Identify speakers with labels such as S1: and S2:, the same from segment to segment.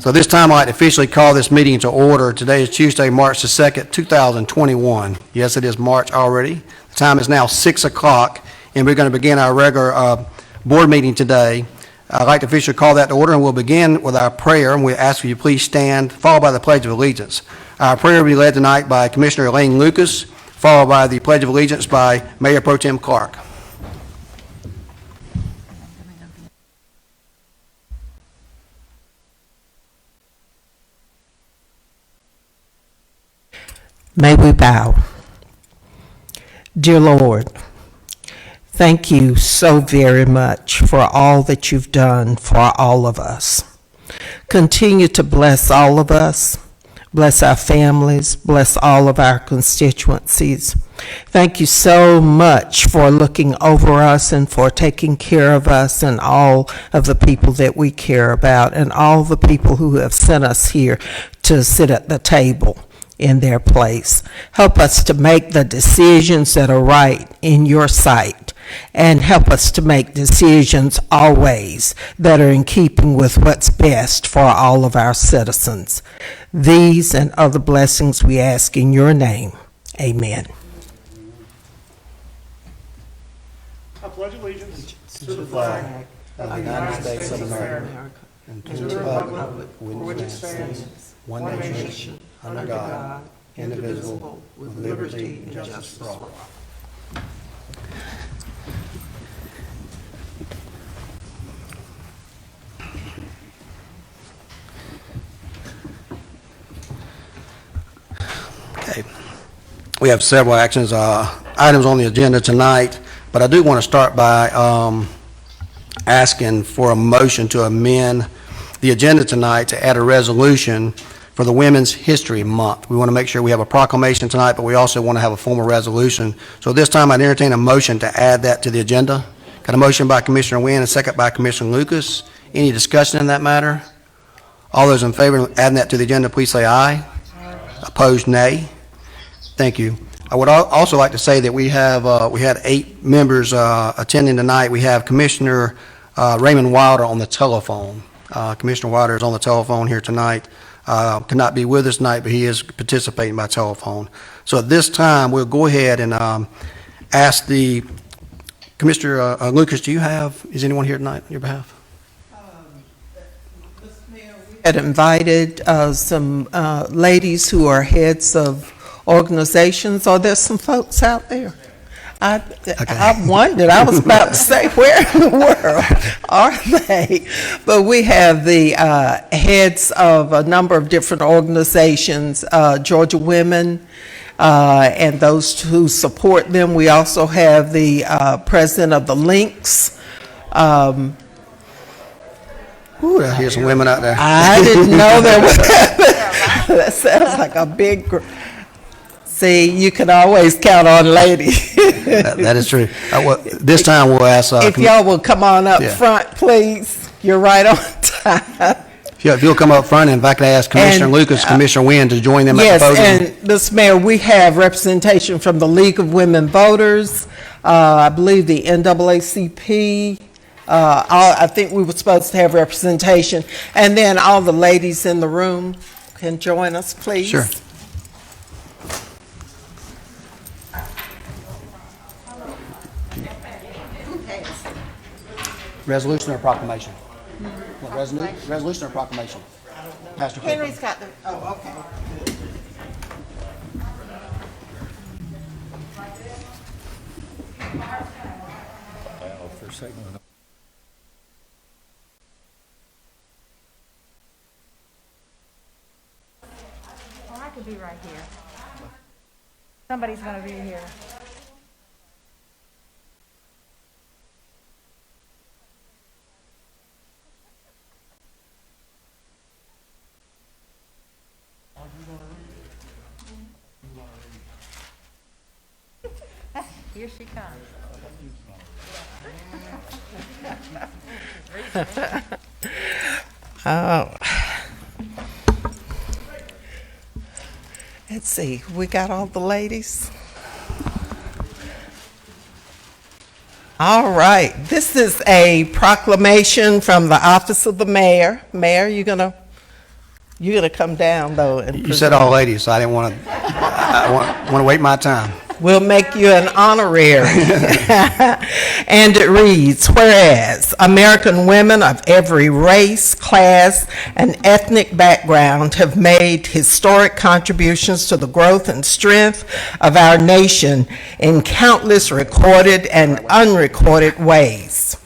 S1: So this time I'd like to officially call this meeting to order. Today is Tuesday, March the 2nd, 2021. Yes, it is March already. The time is now 6 o'clock, and we're going to begin our regular board meeting today. I'd like to officially call that to order, and we'll begin with our prayer, and we ask you please stand, followed by the Pledge of Allegiance. Our prayer will be led tonight by Commissioner Elaine Lucas, followed by the Pledge of Allegiance by Mayor Pro Tem Clark.
S2: May we bow. Dear Lord, thank you so very much for all that you've done for all of us. Continue to bless all of us, bless our families, bless all of our constituencies. Thank you so much for looking over us and for taking care of us and all of the people that we care about and all the people who have sent us here to sit at the table in their place. Help us to make the decisions that are right in your sight, and help us to make decisions always that are in keeping with what's best for all of our citizens. These and other blessings we ask in your name. Amen.
S3: I pledge allegiance to the flag of the United States of America and to the republic for which it stands, one nation, under God, indivisible, with liberty and justice for all.
S1: Okay. We have several items on the agenda tonight, but I do want to start by asking for a motion to amend the agenda tonight to add a resolution for the Women's History Month. We want to make sure we have a proclamation tonight, but we also want to have a formal resolution. So this time I'd entertain a motion to add that to the agenda. Got a motion by Commissioner Wynn and a second by Commissioner Lucas. Any discussion in that matter? All those in favor of adding that to the agenda, please say aye. Opposed, nay. Thank you. I would also like to say that we had 8 members attending tonight. We have Commissioner Raymond Wilder on the telephone. Commissioner Wilder is on the telephone here tonight. Could not be with us tonight, but he is participating by telephone. So at this time, we'll go ahead and ask the Commissioner Lucas. Is anyone here tonight on your behalf?
S2: Had invited some ladies who are heads of organizations. Are there some folks out there? I wondered, I was about to say, where in the world are they? But we have the heads of a number of different organizations, Georgia Women, and those who support them. We also have the president of the Links.
S1: Ooh, I hear some women out there.
S2: I didn't know there was. That sounds like a big group. See, you can always count on ladies.
S1: That is true. This time we'll ask.
S2: If y'all will come on up front, please. You're right on time.
S1: If you'll come up front, and if I could ask Commissioner Lucas, Commissioner Wynn to join them at the podium.
S2: Yes, and Mr. Mayor, we have representation from the League of Women Voters, I believe the NAACP. I think we were supposed to have representation. And then all the ladies in the room can join us, please.
S1: Sure. Resolution or proclamation? What, resolution or proclamation? Pastor
S2: Henry's got the, oh, okay.
S4: I could be right here. Somebody's going to be here. Here she comes.
S2: Oh. Let's see, we got all the ladies. All right, this is a proclamation from the office of the mayor. Mayor, you gonna You're going to come down, though, and
S1: You said all ladies, so I didn't want to, I want to wait my time.
S2: we'll make you an honorary. And it reads, whereas American women of every race, class, and ethnic background have made historic contributions to the growth and strength of our nation in countless recorded and unrecorded ways.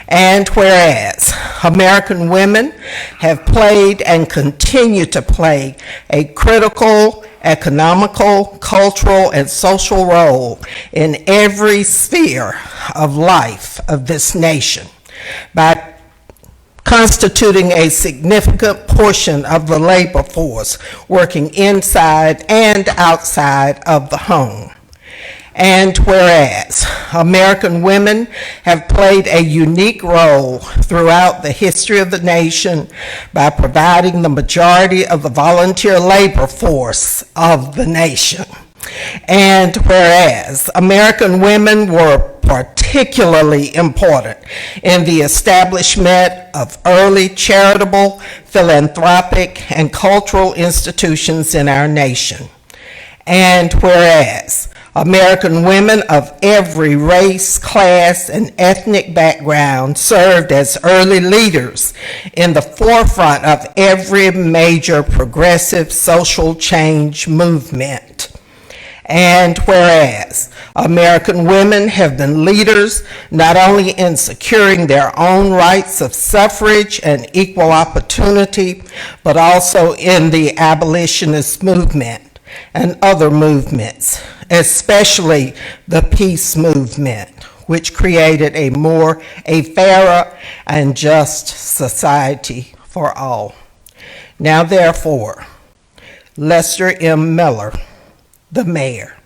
S2: And whereas American women have played and continue to play a critical economical, cultural, and social role in every sphere of life of this nation by constituting a significant portion of the labor force working inside and outside of the home. And whereas American women have played a unique role throughout the history of the nation by providing the majority of the volunteer labor force of the nation. And whereas American women were particularly important in the establishment of early charitable, philanthropic, and cultural institutions in our nation. And whereas American women of every race, class, and ethnic background served as early leaders in the forefront of every major progressive social change movement. And whereas American women have been leaders not only in securing their own rights of suffrage and equal opportunity, but also in the abolitionist movement and other movements, especially the peace movement, which created a fairer and just society for all. Now therefore, Lester M. Miller, the mayor,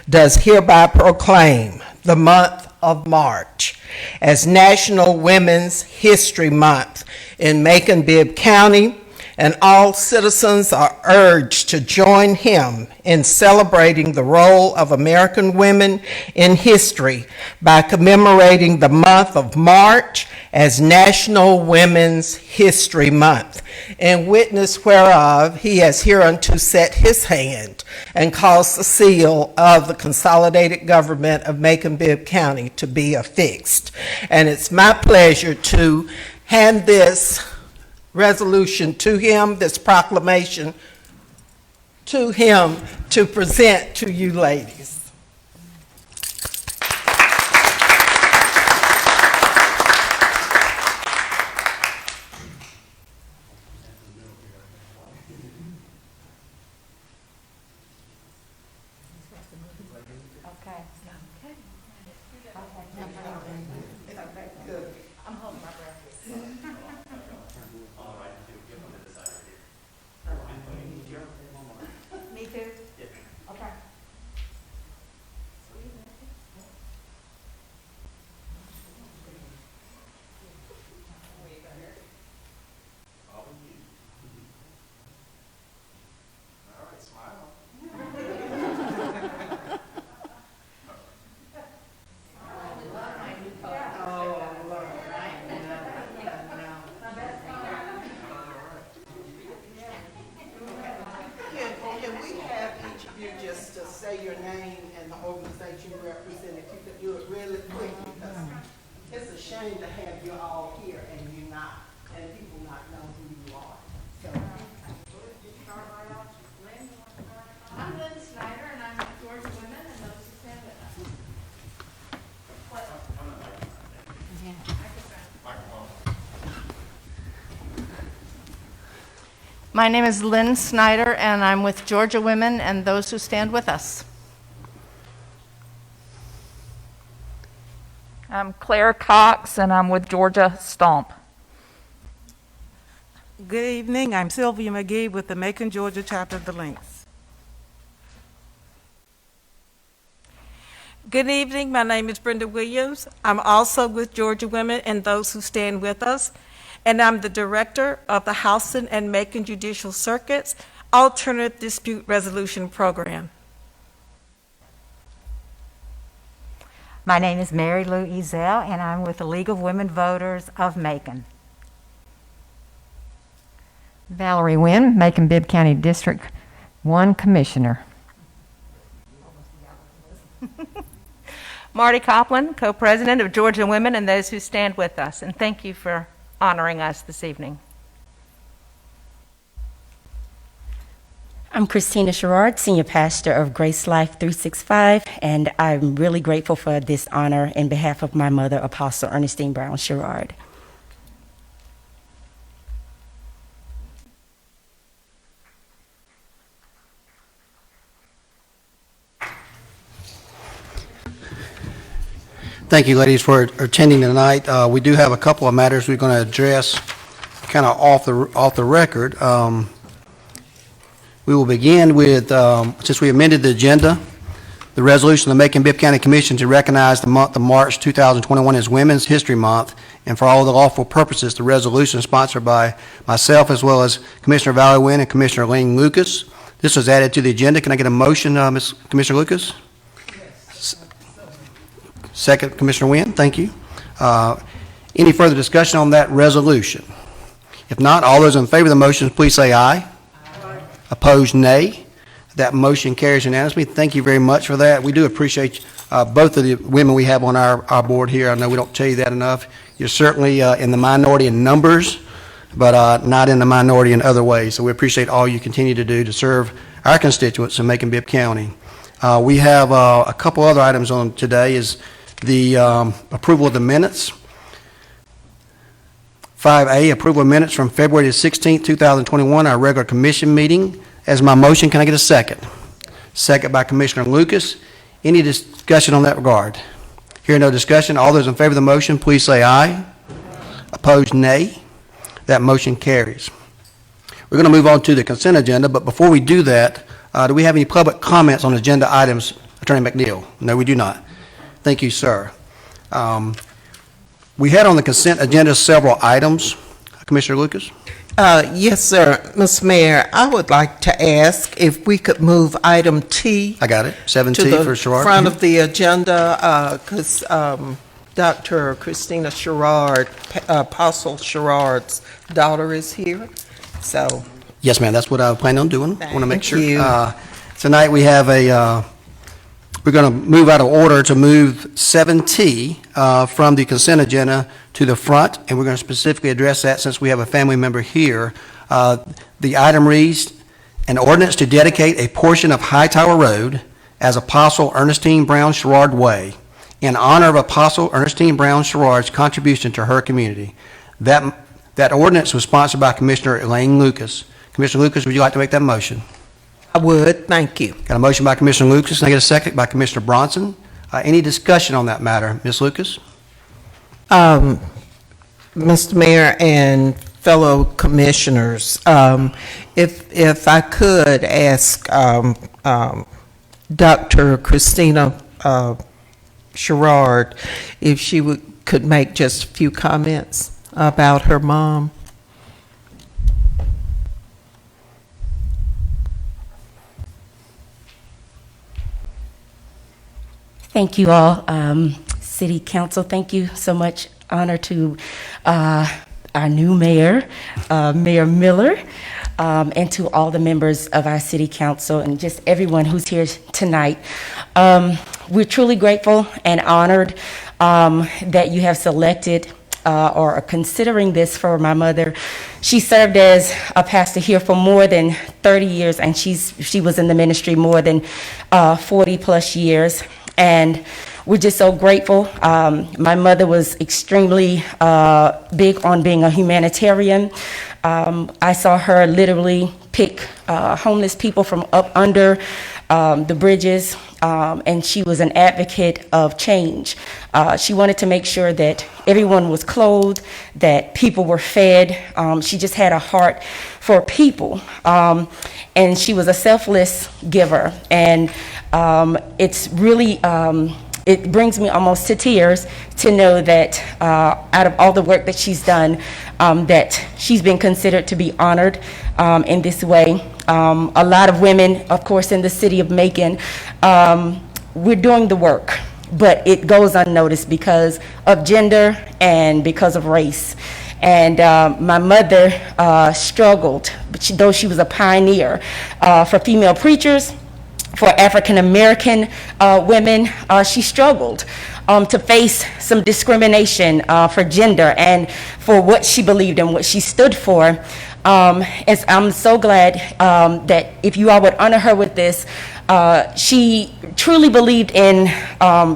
S2: does hereby proclaim the month of March as National Women's History Month in Macon-Bibb County, and all citizens are urged to join him in celebrating the role of American women in history by commemorating the month of March as National Women's History Month, in witness whereof he has hereunto set his hand and caused the seal of the consolidated government of Macon-Bibb County to be affixed. And it's my pleasure to hand this resolution to him, this proclamation to him to present to you ladies.
S4: Okay. I'm holding my breath. Me too? Okay.
S2: Can we have each of you just to say your name and the organization you represent? If you could do it really quick, because it's a shame to have you all here and you not, and people not know who you are. So,
S4: I'm Lynn Snyder, and I'm with Georgia Women and those who stand with us. My name is Lynn Snyder, and I'm with Georgia Women and those who stand with us.
S5: I'm Claire Cox, and I'm with Georgia Stomp.
S6: Good evening. I'm Sylvia McGee with the Macon, Georgia chapter of the Lynx. Good evening. My name is Brenda Williams. I'm also with Georgia Women and those who stand with us, and I'm the director of the Houston and Macon Judicial Circuit's Alternative Dispute Resolution Program.
S7: My name is Mary Lou Ezel, and I'm with the League of Women Voters of Macon. Valerie Wynn, Macon-Bibb County District 1 Commissioner.
S8: Marty Copland, co-president of Georgia Women and those who stand with us, and thank you for honoring us this evening.
S9: I'm Christina Sherrard, Senior Pastor of Grace Life 365, and I'm really grateful for this honor in behalf of my mother, Apostle Ernestine Brown Sherrard.
S1: Thank you, ladies, for attending tonight. We do have a couple of matters we're going to address kind of off the record. We will begin with, since we amended the agenda, the resolution of the Macon-Bibb County Commission to recognize the month of March 2021 as Women's History Month, and for all the lawful purposes, the resolution is sponsored by myself as well as Commissioner Valerie Wynn and Commissioner Elaine Lucas. This was added to the agenda. Can I get a motion, Ms. Commissioner Lucas? Second, Commissioner Wynn, thank you. Any further discussion on that resolution? If not, all those in favor of the motion, please say aye. Aye. Opposed, nay. That motion carries unanimously. Thank you very much for that. We do appreciate both of the women we have on our board here. I know we don't tell you that enough. You're certainly in the minority in numbers, but not in the minority in other ways. So we appreciate all you continue to do to serve our constituents in Macon-Bibb County. We have a couple other items on today is the approval of the minutes. 5A, approval of minutes from February 16th, 2021, our regular commission meeting. As my motion, can I get a second? Second by Commissioner Lucas. Any discussion on that regard? Hearing no discussion, all those in favor of the motion, please say aye. Opposed, nay. That motion carries. We're going to move on to the consent agenda, but before we do that, do we have any public comments on agenda items, Attorney McNeil? No, we do not. Thank you, sir. We had on the consent agenda several items. Commissioner Lucas?
S2: Yes, sir. Mr. Mayor, I would like to ask if we could move item T.
S1: I got it. 7T
S2: to the
S1: for Sherrard.
S2: front of the agenda, because Dr. Christina Sherrard, Apostle Sherrard's daughter is here. So,
S1: Yes, ma'am. That's what I plan on doing. I want to make
S2: Thank
S1: sure.
S2: you.
S1: Tonight we have we're going to move out of order to move 7T from the consent agenda to the front, and we're going to specifically address that since we have a family member here. The item reads, an ordinance to dedicate a portion of Hightower Road as Apostle Ernestine Brown Sherrard Way in honor of Apostle Ernestine Brown Sherrard's contribution to her community. That ordinance was sponsored by Commissioner Elaine Lucas. Commissioner Lucas, would you like to make that motion?
S2: I would. Thank you.
S1: Got a motion by Commissioner Lucas, and I get a second by Commissioner Bronson. Any discussion on that matter? Ms. Lucas?
S2: Mr. Mayor and fellow commissioners, if I could ask Dr. Christina Sherrard if she could make just a few comments about her mom.
S9: Thank you all, City Council. Thank you so much. Honor to our new mayor, Mayor Miller, and to all the members of our City Council and just everyone who's here tonight. We're truly grateful and honored that you have selected or are considering this for my mother. She served as a pastor here for more than 30 years, and she was in the ministry more than 40 plus years. And we're just so grateful. My mother was extremely big on being a humanitarian. I saw her literally pick homeless people from up under the bridges, and she was an advocate of change. She wanted to make sure that everyone was clothed, that people were fed. She just had a heart for people, and she was a selfless giver. And it's really, it brings me almost to tears to know that out of all the work that she's done, that she's been considered to be honored in this way. A lot of women, of course, in the city of Macon, we're doing the work, but it goes unnoticed because of gender and because of race. And my mother struggled, but though she was a pioneer for female preachers, for African American women, she struggled to face some discrimination for gender and for what she believed and what she stood for. And I'm so glad that if you all would honor her with this, she truly believed in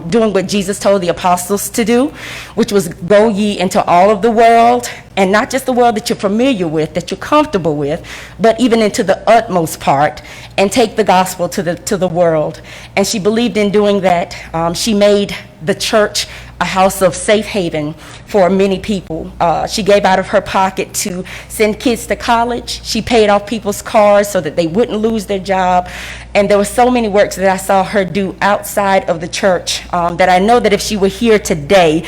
S9: doing what Jesus told the apostles to do, which was go ye into all of the world, and not just the world that you're familiar with, that you're comfortable with, but even into the utmost part, and take the gospel to the world. And she believed in doing that. She made the church a house of safe haven for many people. She gave out of her pocket to send kids to college. She paid off people's cars so that they wouldn't lose their job. And there were so many works that I saw her do outside of the church that I know that if she were here today,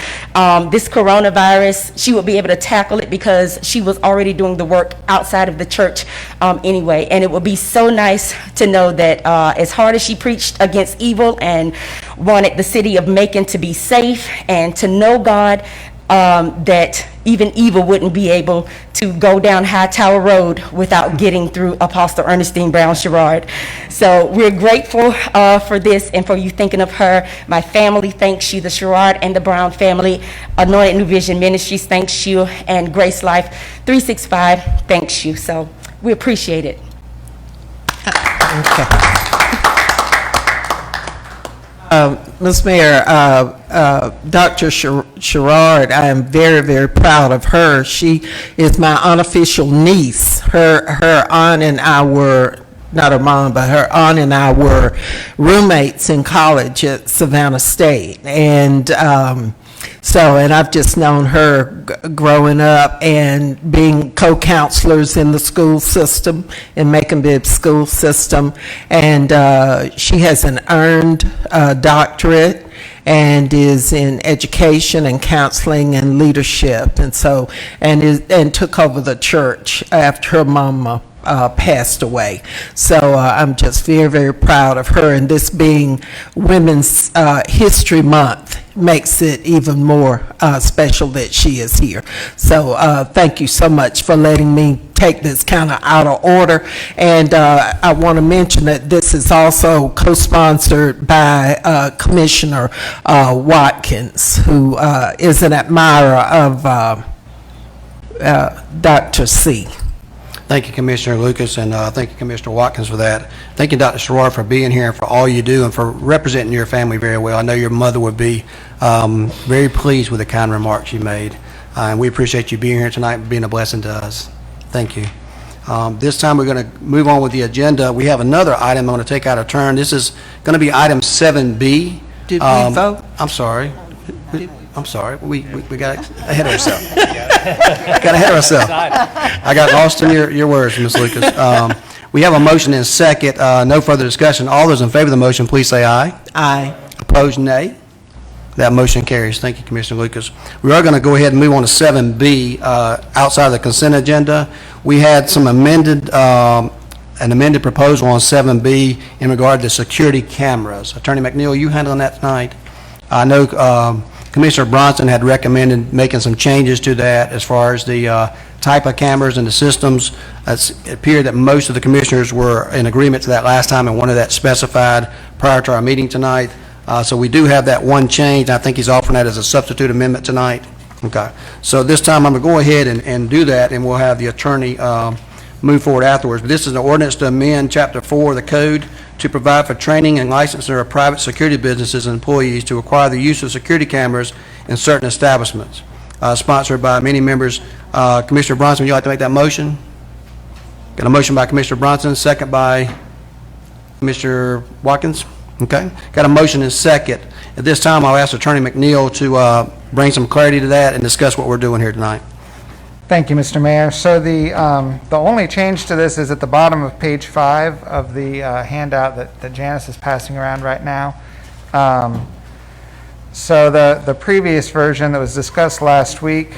S9: this coronavirus, she would be able to tackle it because she was already doing the work outside of the church anyway. And it would be so nice to know that as hard as she preached against evil and wanted the city of Macon to be safe and to know God, that even evil wouldn't be able to go down Hightower Road without getting through Apostle Ernestine Brown Sherrod. So we're grateful for this and for you thinking of her. My family thanks you, the Sherrod and the Brown family. Anointed New Vision Ministries thanks you, and Grace Life 365 thanks you. So we appreciate it.
S2: Okay. Ms. Mayor, Dr. Sherrod, I am very, very proud of her. She is my unofficial niece. Her aunt and I were, not her mom, but her aunt and I were roommates in college at Savannah State. And and I've just known her growing up and being co-counselors in the school system, in Macon-Bibb school system. And she has an earned doctorate and is in education and counseling and leadership. And so, and took over the church after her mama passed away. So I'm just very, very proud of her, and this being Women's History Month makes it even more special that she is here. So thank you so much for letting me take this kind of out of order. And I want to mention that this is also co-sponsored by Commissioner Watkins, who is an admirer of Dr. C.
S1: Thank you, Commissioner Lucas, and thank you, Commissioner Watkins, for that. Thank you, Dr. Sherrod, for being here and for all you do and for representing your family very well. I know your mother would be very pleased with the kind remarks you made, and we appreciate you being here tonight and being a blessing to us. Thank you. This time we're going to move on with the agenda. We have another item I'm going to take out of turn. This is going to be item 7B.
S2: Did we vote?
S1: I'm sorry. I'm sorry. We got ahead of ourselves. Got ahead of ourselves. I got lost in your words, Ms. Lucas. We have a motion and second. No further discussion. All those in favor of the motion, please say aye.
S2: Aye.
S1: Opposed, nay. That motion carries. Thank you, Commissioner Lucas. We are going to go ahead and move on to 7B, outside of the consent agenda. We had some an amended proposal on 7B in regard to security cameras. Attorney McNeil, you handling that tonight? I know Commissioner Bronson had recommended making some changes to that as far as the type of cameras and the systems. It appeared that most of the commissioners were in agreement to that last time and wanted that specified prior to our meeting tonight. So we do have that one change. I think he's offering that as a substitute amendment tonight. Okay. So this time I'm going to go ahead and do that, and we'll have the attorney move forward afterwards. But this is an ordinance to amend Chapter 4 of the Code to provide for training and licensure of private security businesses and employees to require the use of security cameras in certain establishments. Sponsored by many members. Commissioner Bronson, would you like to make that motion? Got a motion by Commissioner Bronson, second by Commissioner Watkins. Okay. Got a motion and second. At this time, I'll ask Attorney McNeil to bring some clarity to that and discuss what we're doing here tonight.
S3: Thank you, Mr. Mayor. So the only change to this is at the bottom of page 5 of the handout that Janice is passing around right now. So the previous version that was discussed last week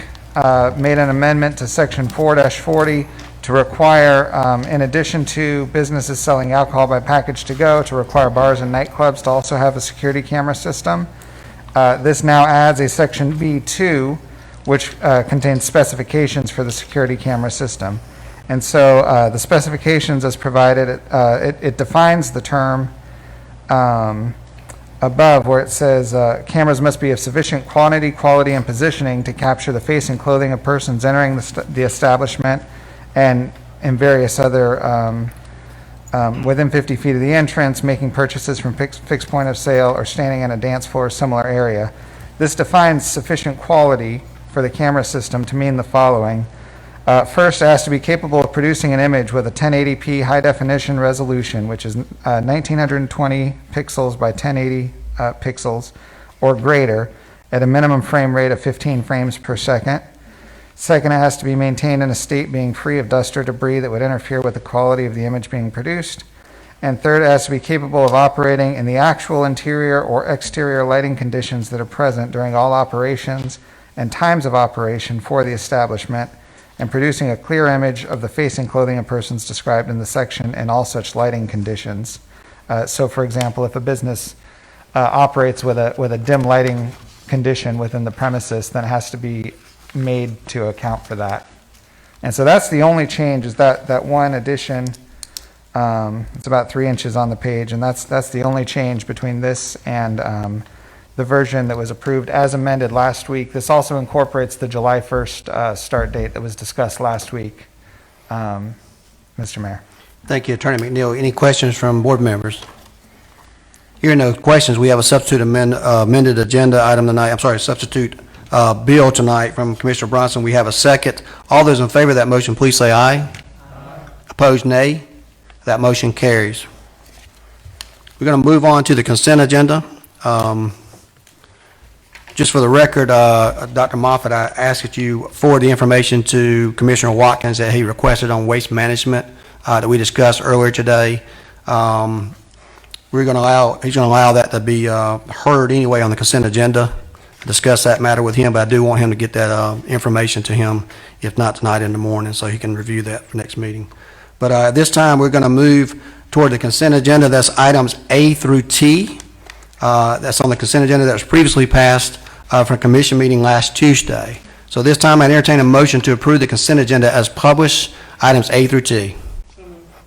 S3: made an amendment to section 4-40 to require, in addition to businesses selling alcohol by package to go, to require bars and nightclubs to also have a security camera system. This now adds a section B2,
S10: which contains specifications for the security camera system. And so the specifications as provided, it defines the term above where it says cameras must be of sufficient quantity, quality, and positioning to capture the face and clothing of persons entering the establishment and various other within 50 feet of the entrance, making purchases from fixed point of sale, or standing in a dance floor or similar area. This defines sufficient quality for the camera system to mean the following. First, it has to be capable of producing an image with a 1080p high definition resolution, which is 1920 pixels by 1080 pixels or greater at a minimum frame rate of 15 frames per second. Second, it has to be maintained in a state being free of dust or debris that would interfere with the quality of the image being produced. And third, it has to be capable of operating in the actual interior or exterior lighting conditions that are present during all operations and times of operation for the establishment, and producing a clear image of the face and clothing of persons described in the section in all such lighting conditions. So, for example, if a business operates with a dim lighting condition within the premises, then it has to be made to account for that. And so that's the only change, is that one addition. It's about 3 inches on the page, and that's the only change between this and the version that was approved as amended last week. This also incorporates the July 1st start date that was discussed last week. Mr. Mayor.
S1: Thank you, Attorney McNeil. Any questions from board members? Hearing no questions, we have a substitute amended agenda item tonight. I'm sorry, substitute bill tonight from Commissioner Bronson. We have a second. All those in favor of that motion, please say aye. Aye. Opposed, nay. That motion carries. We're going to move on to the consent agenda. Just for the record, Dr. Moffitt, I asked that you forward the information to Commissioner Watkins that he requested on waste management that we discussed earlier today. He's going to allow that to be heard anyway on the consent agenda. Discuss that matter with him, but I do want him to get that information to him, if not tonight in the morning, so he can review that for next meeting. But at this time, we're going to move toward the consent agenda. That's items A through T. That's on the consent agenda that was previously passed from a commission meeting last Tuesday. So this time, I entertain a motion to approve the consent agenda as published, items A through T.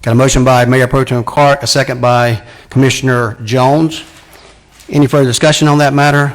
S1: Got a motion by Mayor Pro Tem Clark, a second by Commissioner Jones. Any further discussion on that matter?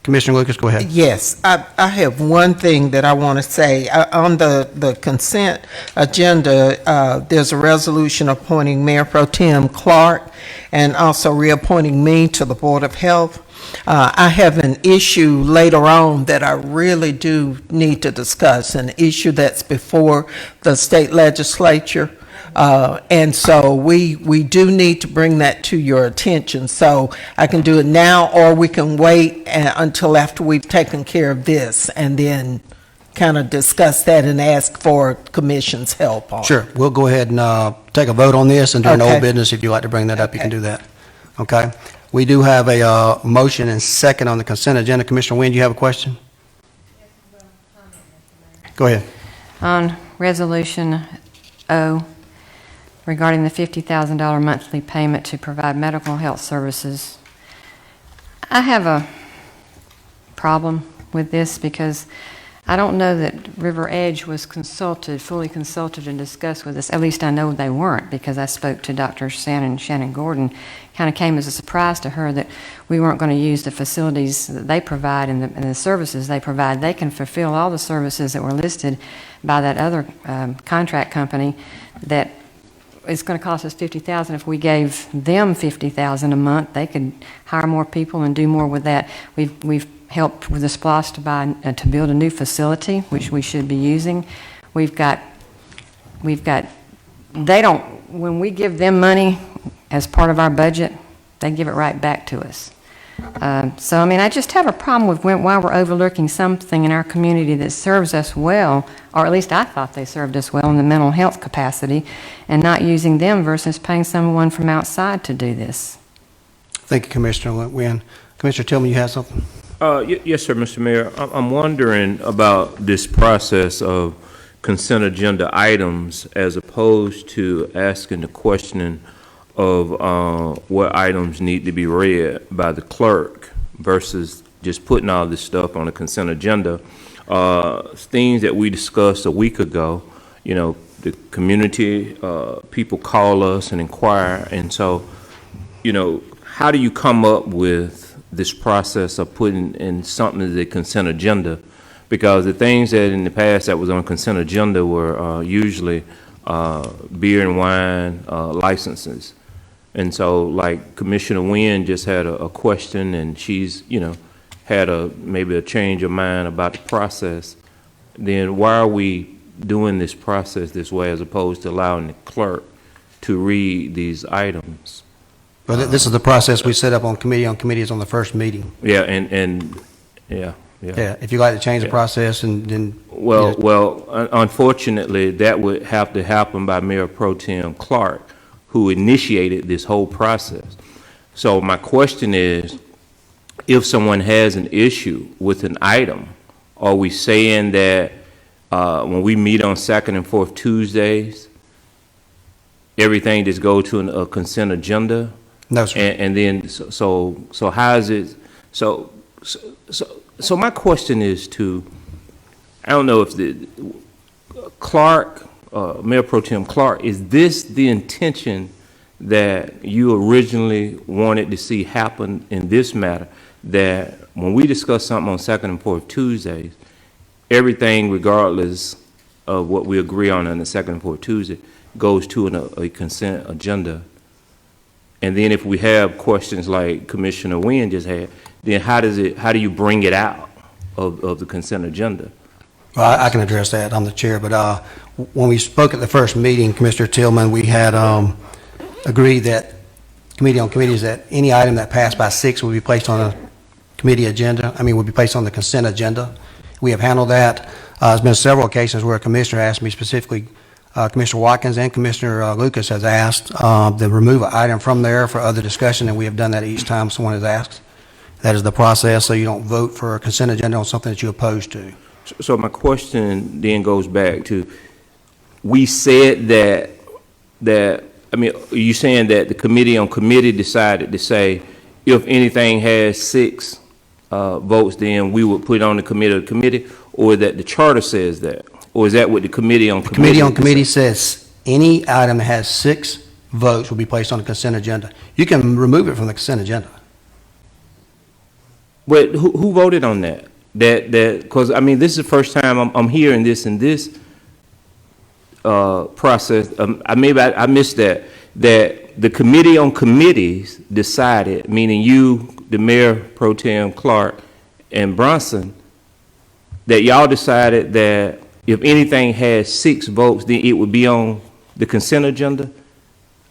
S1: Commissioner Lucas, go ahead.
S2: Yes, I have one thing that I want to say. On the consent agenda, there's a resolution appointing Mayor Pro Tem Clark and also reappointing me to the Board of Health. I have an issue later on that I really do need to discuss, an issue that's before the state legislature. And so we do need to bring that to your attention. So I can do it now, or we can wait until after we've taken care of this and then kind of discuss that and ask for commission's help on it.
S1: Sure. We'll go ahead and take a vote on this, and during
S2: Okay.
S1: old business, if you'd like to bring that up, you can do that. Okay? We do have a motion and second on the consent agenda. Commissioner Wynn, do you have a question? Go ahead.
S11: On Resolution O, regarding the $50,000 monthly payment to provide medical health services, I have a problem with this because I don't know that River Edge was fully consulted and discussed with us. At least I know they weren't, because I spoke to Dr. Shannon Gordon. Kind of came as a surprise to her that we weren't going to use the facilities that they provide and the services they provide. They can fulfill all the services that were listed by that other contract company. That it's going to cost us $50,000. If we gave them $50,000 a month, they could hire more people and do more with that. We've helped with the SPLOST to build a new facility, which we should be using. We've got. They don't. When we give them money as part of our budget, they give it right back to us. So, I mean, I just have a problem with why we're overlooking something in our community that serves us well, or at least I thought they served us well in the mental health capacity, and not using them versus paying someone from outside to do this.
S1: Thank you, Commissioner Wynn. Commissioner Tillman, you have something?
S12: Yes, sir, Mr. Mayor. I'm wondering about this process of consent agenda items as opposed to asking the questioning of what items need to be read by the clerk versus just putting all this stuff on the consent agenda. Things that we discussed a week ago, you know, the community, people call us and inquire, and so, you know, how do you come up with this process of putting in something as a consent agenda? Because the things that in the past that was on consent agenda were usually beer and wine licenses. And so, like Commissioner Wynn just had a question, and she's, you know, had maybe a change of mind about the process. Then why are we doing this process this way as opposed to allowing the clerk to read these items?
S1: Well, this is the process we set up on committees on the first meeting.
S12: Yeah, and yeah.
S1: Yeah, if you'd like to change the process and then.
S12: Well, unfortunately, that would have to happen by Mayor Pro Tem Clark, who initiated this whole process. So my question is, if someone has an issue with an item, are we saying that when we meet on second and fourth Tuesdays, everything just go to a consent agenda?
S1: No, sir.
S12: And then, so how is it, so my question is I don't know if the Clark, Mayor Pro Tem Clark, is this the intention that you originally wanted to see happen in this matter, that when we discuss something on second and fourth Tuesdays, everything regardless of what we agree on the second and fourth Tuesday goes to a consent agenda? And then if we have questions like Commissioner Wynn just had, then how do you bring it out of the consent agenda?
S1: Well, I can address that. I'm the chair, but when we spoke at the first meeting, Commissioner Tillman, we had agreed that committee on committees that any item that passed by 6 would be placed on a committee agenda. Would be placed on the consent agenda. We have handled that. There's been several occasions where a commissioner asked me specifically, Commissioner Watkins and Commissioner Lucas has asked to remove an item from there for other discussion, and we have done that each time someone has asked. That is the process, so you don't vote for a consent agenda on something that you're opposed to.
S12: So my question then goes back to, we said that are you saying that the committee on committee decided to say, if anything has 6 votes, then we would put it on the committee, or that the charter says that? Or is that what the committee on committee?
S1: The committee on committee says any item that has 6 votes will be placed on the consent agenda. You can remove it from the consent agenda.
S12: But who voted on that? Because this is the first time I'm hearing this in this process. Maybe I missed that the committee on committees decided, meaning you, the Mayor Pro Tem Clark, and Bronson, that y'all decided that if anything has 6 votes, then it would be on the consent agenda.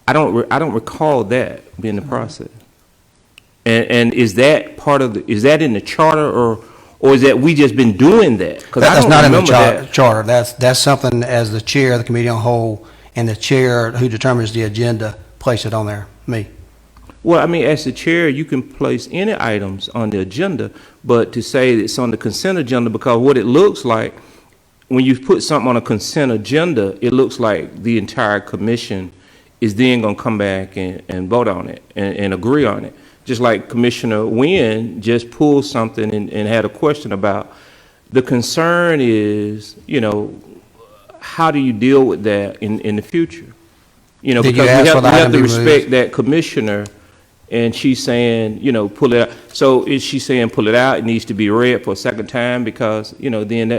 S12: I don't recall that being the process. And is that part of is that in the charter, or is that we just been doing that?
S1: That's not in the charter. That's something as the chair of the committee on whole and the chair who determines the agenda place it on there, me.
S12: Well, as the chair, you can place any items on the agenda, but to say it's on the consent agenda, because what it looks like, when you put something on a consent agenda, it looks like the entire commission is then going to come back and vote on it and agree on it. Just like Commissioner Wynn just pulled something and had a question about. The concern is, how do you deal with that in the future? Because we have to respect that commissioner, and she's saying, pull it out. So is she saying pull it out? It needs to be read for a second time because, then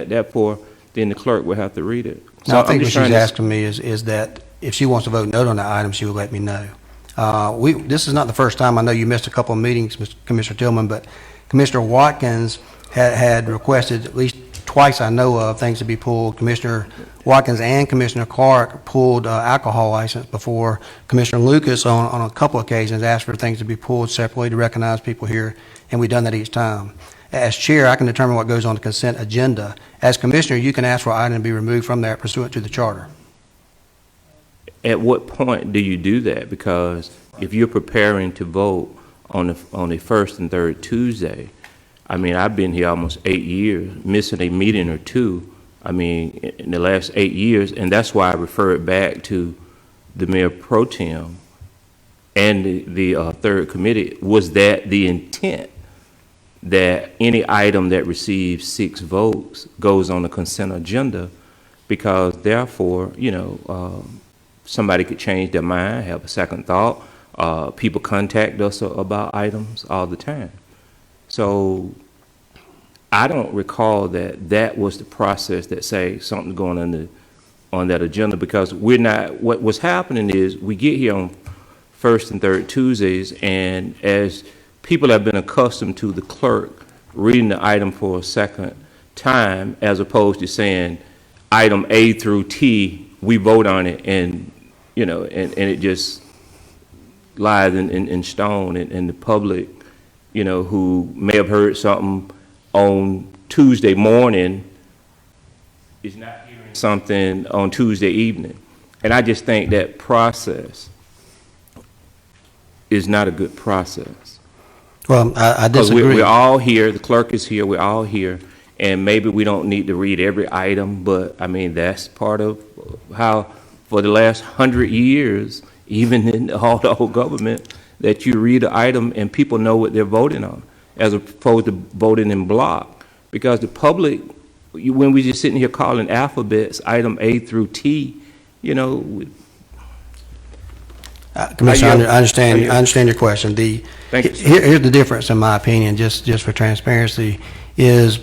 S12: then the clerk will have to read it. So
S1: I think what she's asking me is that if she wants to vote no on the item, she will let me know. This is not the first time. I know you missed a couple of meetings, Commissioner Tillman, but Commissioner Watkins had requested at least twice I know of things to be pulled. Commissioner Watkins and Commissioner Clark pulled alcohol license before. Commissioner Lucas on a couple of occasions asked for things to be pulled separately to recognize people here, and we've done that each time. As chair, I can determine what goes on the consent agenda. As commissioner, you can ask for an item to be removed from that pursuant to the charter.
S12: At what point do you do that? Because if you're preparing to vote on the first and third Tuesday, I've been here almost 8 years, missing a meeting or two, in the last 8 years, and that's why I refer it back to the Mayor Pro Tem and the third committee. Was that the intent, that any item that receives 6 votes goes on the consent agenda, because therefore, somebody could change their mind, have a second thought. People contact us about items all the time. So I don't recall that was the process that say something's going on that agenda, because we're not, what's happening is we get here on first and third Tuesdays, and as people have been accustomed to the clerk reading the item for a second time, as opposed to saying item A through T, we vote on it, and it just lies in stone, and the public, who may have heard something on Tuesday morning is not hearing something on Tuesday evening. And I just think that process is not a good process.
S1: Well, I disagree.
S12: We're all here, the clerk is here, we're all here, and maybe we don't need to read every item, but I mean, that's part of how, for the last 100 years, even in all the old government, that you read an item and people know what they're voting on, as opposed to voting in block. Because the public, when we're just sitting here calling alphabets, item A through T,
S1: Commissioner, I understand your question.
S12: Thank you,
S1: Here's the difference, in my opinion, just for transparency, is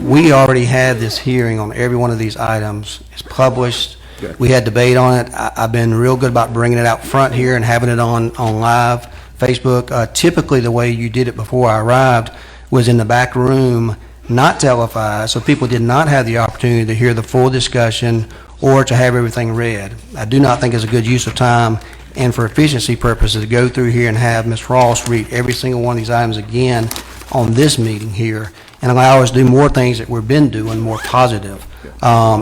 S1: we already had this hearing on every one of these items. It's published.
S12: Yeah.
S1: We had debate on it. I've been real good about bringing it out front here and having it on live Facebook. Typically, the way you did it before I arrived was in the back room, not televised, so people did not have the opportunity to hear the full discussion or to have everything read. I do not think it's a good use of time, and for efficiency purposes, to go through here and have Ms. Ross read every single one of these items again on this meeting here, and allow us to do more things that we've been doing, more positive.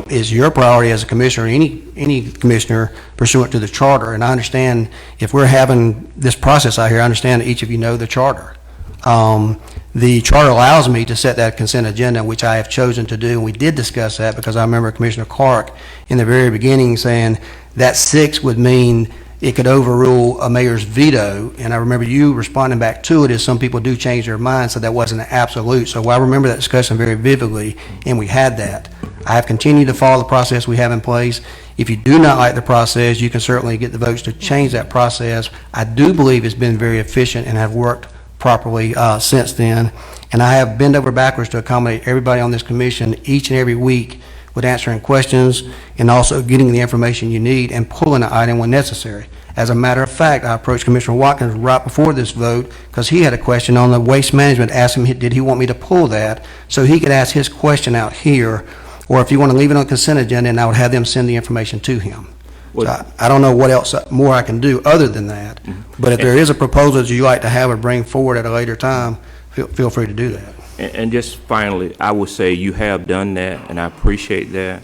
S1: Is your priority as a commissioner, any commissioner, pursuant to the charter? And I understand if we're having this process out here, I understand that each of you know the charter. The charter allows me to set that consent agenda, which I have chosen to do, and we did discuss that, because I remember Commissioner Clark in the very beginning saying that 6 would mean it could overrule a mayor's veto, and I remember you responding back to it as some people do change their minds, so that wasn't an absolute. So I remember that discussion very vividly, and we had that. I have continued to follow the process we have in place. If you do not like the process, you can certainly get the votes to change that process. I do believe it's been very efficient and have worked properly since then, and I have bent over backwards to accommodate everybody on this commission each and every week with answering questions and also getting the information you need and pulling an item when necessary. As a matter of fact, I approached Commissioner Watkins right before this vote because he had a question on the waste management, asked him did he want me to pull that so he could ask his question out here, or if you want to leave it on the consent agenda, and I would have them send the information to him. So I don't know what else more I can do other than that, but if there is a proposal that you like to have or bring forward at a later time, feel free to do that.
S12: And just finally, I would say you have done that, and I appreciate that.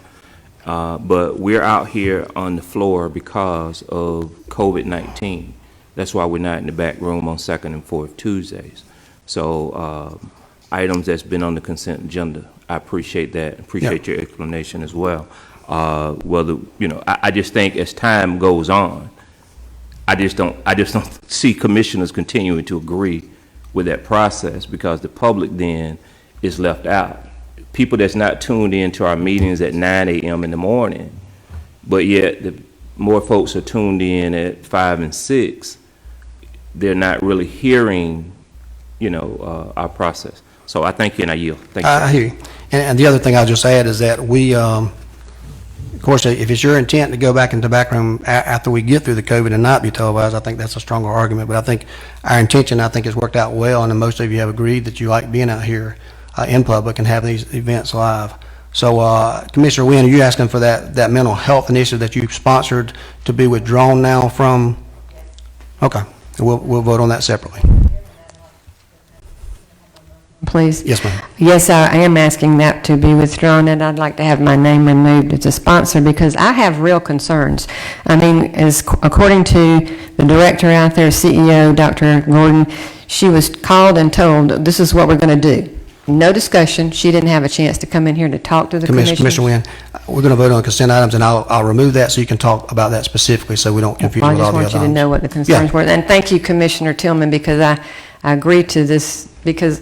S12: But we're out here on the floor because of COVID-19. That's why we're not in the back room on second and fourth Tuesdays. So items that's been on the consent agenda, I appreciate that. Appreciate your explanation as well. I just think as time goes on, I just don't see commissioners continuing to agree with that process, because the public then is left out. People that's not tuned in to our meetings at 9 a.m. in the morning, but yet the more folks are tuned in at 5 and 6, they're not really hearing, our process. So I thank you, and I yield. Thank you.
S1: I hear you. And the other thing I'll just add is that we, of course, if it's your intent to go back into the back room after we get through the COVID and not be televised, I think that's a stronger argument. But I think our intention, has worked out well, and most of you have agreed that you like being out here in public and having these events live. So, Commissioner Wynn, are you asking for that mental health initiative that you've sponsored to be withdrawn now from? Okay, we'll vote on that separately.
S11: Please?
S1: Yes, ma'am.
S11: Yes, I am asking that to be withdrawn, and I'd like to have my name removed as a sponsor because I have real concerns. I mean, according to the director out there, CEO, Dr. Gordon, she was called and told, this is what we're going to do. No discussion. She didn't have a chance to come in here to talk to the commission.
S1: Commissioner Wynn, we're going to vote on consent items, and I'll remove that so you can talk about that specifically so we don't confuse with all the other items.
S11: I just want you to know what the concerns were. And thank you, Commissioner Tillman, because I agreed to this because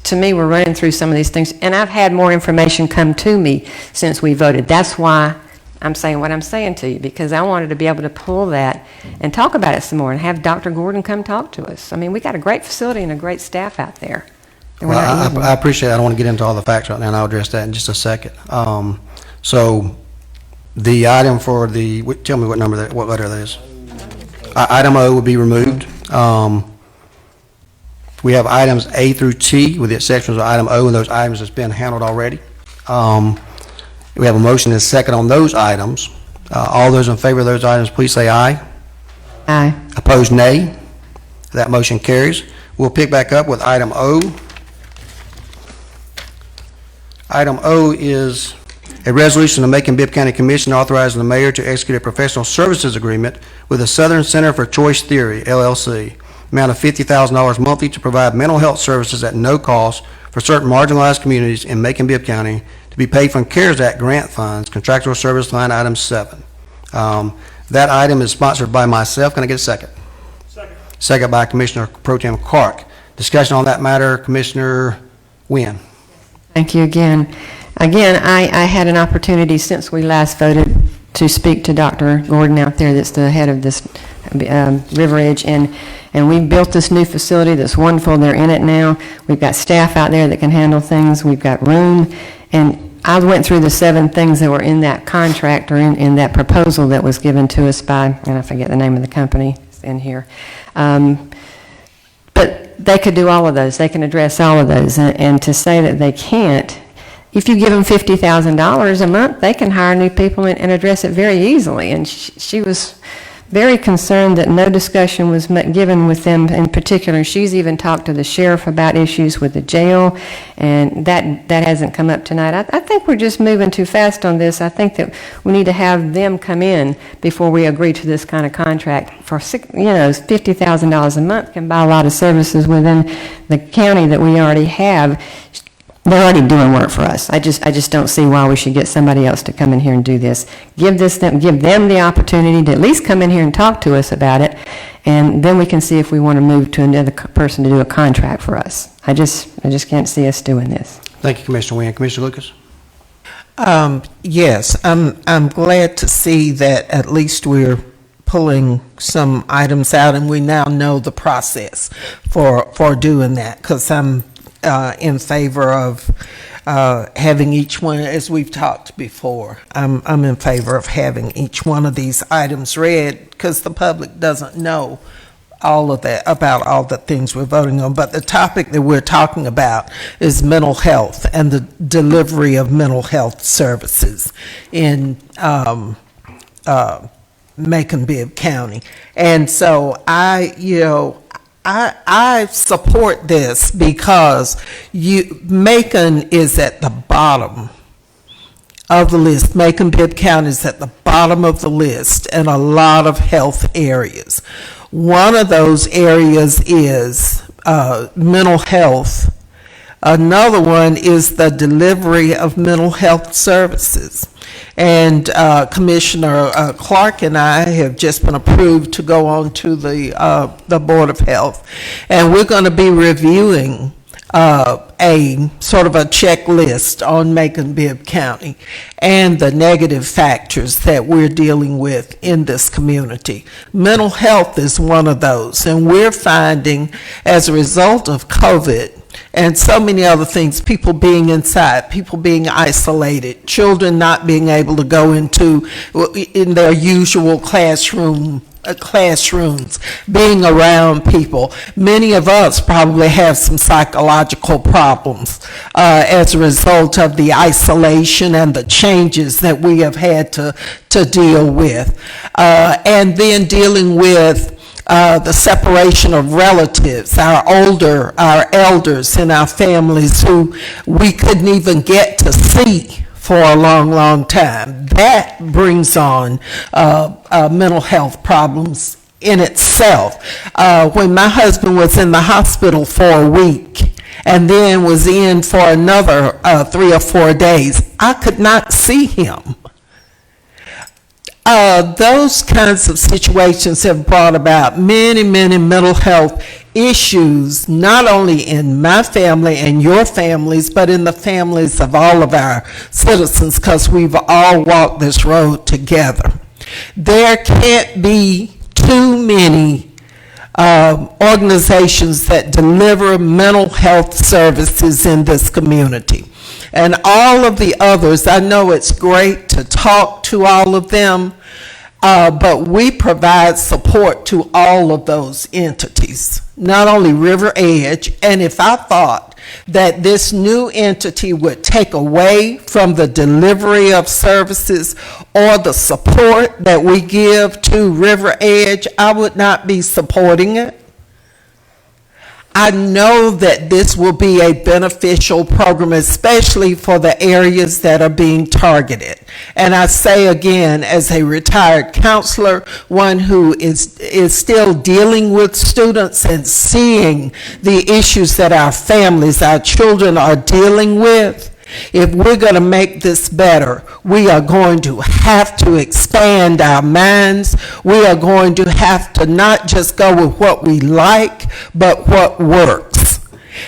S11: to me, we're running through some of these things, and I've had more information come to me since we voted. That's why I'm saying what I'm saying to you, because I wanted to be able to pull that and talk about it some more and have Dr. Gordon come talk to us. I mean, we got a great facility and a great staff out there. And we're not
S1: Well,
S11: using
S1: I appreciate it. I don't want to get into all the facts right now, and I'll address that in just a second. So the item for tell me what number what letter that is. Item O would be removed. We have items A through T with the exceptions of item O, and those items has been handled already. We have a motion and a second on those items. All those in favor of those items, please say aye.
S11: Aye.
S1: Opposed, nay. That motion carries. We'll pick back up with item O. Item O is a resolution of Macon-Bibb County Commission authorizing the mayor to execute a professional services agreement with the Southern Center for Choice Theory, LLC, amount of $50,000 monthly to provide mental health services at no cost for certain marginalized communities in Macon-Bibb County to be paid from CARES Act grant funds, contractual service line item 7. That item is sponsored by myself. Can I get a second?
S3: Second.
S1: Second by Commissioner Pro Tem Clark. Discussion on that matter, Commissioner Wynn.
S11: Thank you again. Again, I had an opportunity since we last voted to speak to Dr. Gordon out there, that's the head of this River Edge, and we built this new facility that's wonderful. They're in it now. We've got staff out there that can handle things. We've got room, and I went through the 7 things that were in that contract or in that proposal that was given to us by, and I forget the name of the company, it's in here. But they could do all of those. They can address all of those. And to say that they can't, if you give them $50,000 a month, they can hire new people and address it very easily. And she was very concerned that no discussion was given with them in particular. She's even talked to the sheriff about issues with the jail, and that hasn't come up tonight. I think we're just moving too fast on this. I think that we need to have them come in before we agree to this kind of contract. For $50,000 a month can buy a lot of services within the county that we already have. They're already doing work for us. I just don't see why we should get somebody else to come in here and do this. Give them the opportunity to at least come in here and talk to us about it, and then we can see if we want to move to another person to do a contract for us. I just can't see us doing this.
S1: Thank you, Commissioner Wynn. Commissioner Lucas?
S2: Yes, I'm glad to see that at least we're pulling some items out, and we now know the process for doing that, because I'm in favor of having each one, as we've talked before. I'm in favor of having each one of these items read, because the public doesn't know all of that, about all the things we're voting on. But the topic that we're talking about is mental health and the delivery of mental health services in Macon-Bibb County. And so I support this because Macon is at the bottom of the list. Macon-Bibb County is at the bottom of the list in a lot of health areas. One of those areas is mental health. Another one is the delivery of mental health services. And Commissioner Clark and I have just been approved to go on to the Board of Health. And we're going to be reviewing a sort of a checklist on Macon-Bibb County and the negative factors that we're dealing with in this community. Mental health is one of those, and we're finding, as a result of COVID and so many other things, people being inside, people being isolated, children not being able to go in their usual classrooms, being around people. Many of us probably have some psychological problems as a result of the isolation and the changes that we have had to deal with. And then dealing with the separation of relatives, our elders in our families who we couldn't even get to see for a long, long time. That brings on mental health problems in itself. When my husband was in the hospital for a week and then was in for another 3 or 4 days, I could not see him. Those kinds of situations have brought about many, many mental health issues, not only in my family and your families, but in the families of all of our citizens, because we've all walked this road together. There can't be too many organizations that deliver mental health services in this community. And all of the others, I know it's great to talk to all of them, but we provide support to all of those entities, not only River Edge. And if I thought that this new entity would take away from the delivery of services or the support that we give to River Edge, I would not be supporting it. I know that this will be a beneficial program, especially for the areas that are being targeted. And I say again, as a retired counselor, one who is still dealing with students and seeing the issues that our families, our children are dealing with, if we're going to make this better, we are going to have to expand our minds. We are going to have to not just go with what we like, but what works.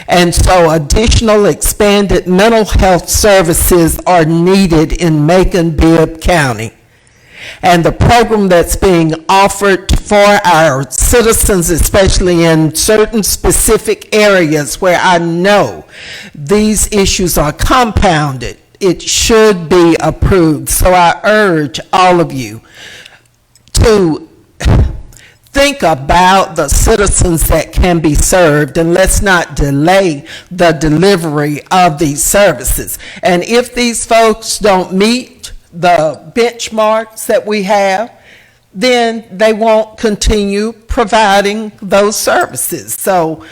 S2: And so additional expanded mental health services are needed in Macon-Bibb County. And the program that's being offered for our citizens, especially in certain specific areas where I know these issues are compounded, it should be approved. So I urge all of you to think about the citizens that can be served, and let's not delay the delivery of these services. And if these folks don't meet the benchmarks that we have, then they won't continue providing those services. So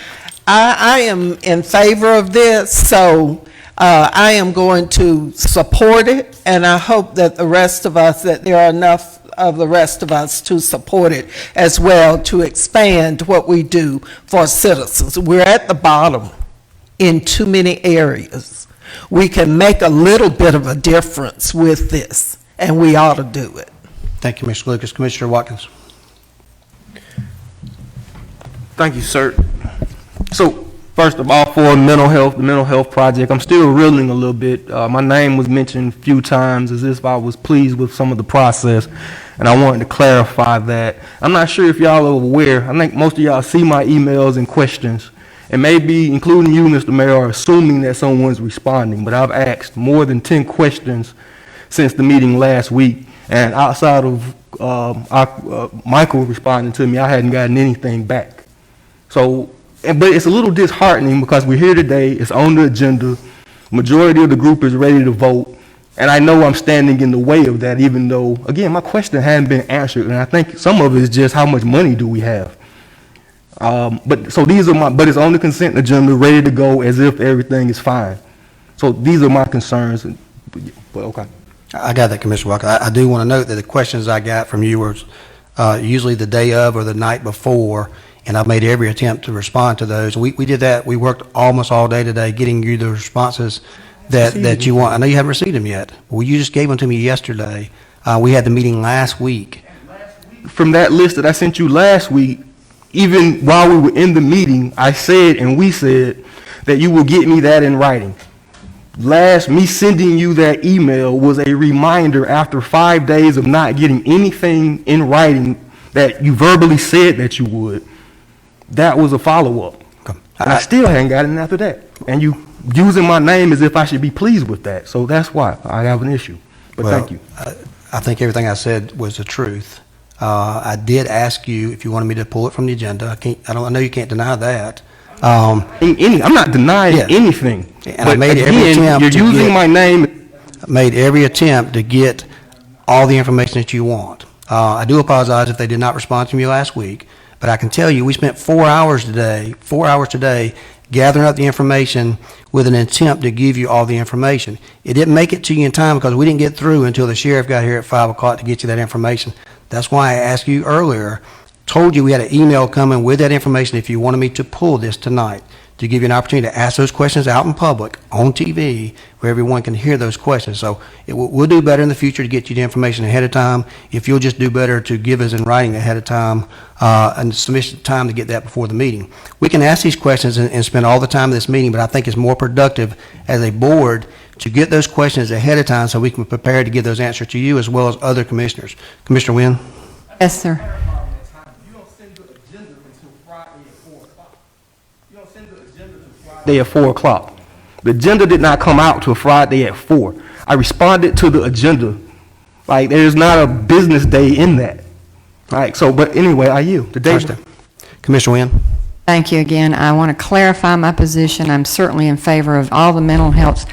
S2: I am in favor of this, so I am going to support it, and I hope that the rest of us, that there are enough of the rest of us to support it as well, to expand what we do for citizens. We're at the bottom in too many areas. We can make a little bit of a difference with this, and we ought to do it.
S1: Thank you, Mr. Lucas. Commissioner Watkins.
S13: Thank you, sir. So, first of all, for the mental health project, I'm still reeling a little bit. My name was mentioned a few times as if I was pleased with some of the process, and I wanted to clarify that. I'm not sure if y'all are aware. I think most of y'all see my emails and questions, and maybe, including you, Mr. Mayor, are assuming that someone's responding, but I've asked more than 10 questions since the meeting last week, and outside of Michael responding to me, I hadn't gotten anything back. So, but it's a little disheartening because we're here today, it's on the agenda, majority of the group is ready to vote, and I know I'm standing in the way of that, even though, again, my question hadn't been answered, and I think some of it is just how much money do we have. But it's on the consent agenda, ready to go as if everything is fine. So these are my concerns. But okay.
S1: I got that, Commissioner Walker. I do want to note that the questions I got from you were usually the day of or the night before, and I've made every attempt to respond to those. We did that. We worked almost all day today getting you the responses that you want. I know you haven't received them yet. Well, you just gave them to me yesterday. We had the meeting last week.
S13: From that list that I sent you last week, even while we were in the meeting, I said and we said that you will get me that in writing. Me sending you that email was a reminder after 5 days of not getting anything in writing that you verbally said that you would. That was a follow-up.
S1: Okay.
S13: And I still hadn't gotten it after that. And you using my name as if I should be pleased with that. So that's why I have an issue. But thank you.
S1: I think everything I said was the truth. I did ask you if you wanted me to pull it from the agenda. I know you can't deny that.
S13: I'm not denying anything.
S1: And I made every attempt.
S13: You're using my name.
S1: I made every attempt to get all the information that you want. I do apologize if they did not respond to me last week, but I can tell you we spent 4 hours today, gathering up the information with an attempt to give you all the information. It didn't make it to you in time because we didn't get through until the sheriff got here at 5 o'clock to get you that information. That's why I asked you earlier, told you we had an email coming with that information if you wanted me to pull this tonight. to give you an opportunity to ask those questions out in public, on TV, where everyone can hear those questions. So we'll do better in the future to get you the information ahead of time. If you'll just do better to give us in writing ahead of time and sufficient time to get that before the meeting. We can ask these questions and spend all the time in this meeting, but I think it's more productive as a board to get those questions ahead of time so we can prepare to give those answers to you as well as other commissioners. Commissioner Wynn?
S11: Yes, sir.
S13: Day at 4 o'clock. The agenda did not come out till Friday at 4. I responded to the agenda. Like, there's not a business day in that. Right, so, but anyway, I yield. The day.
S1: Commissioner Wynn?
S11: Thank you again. I want to clarify my position. I'm certainly in favor of all the mental health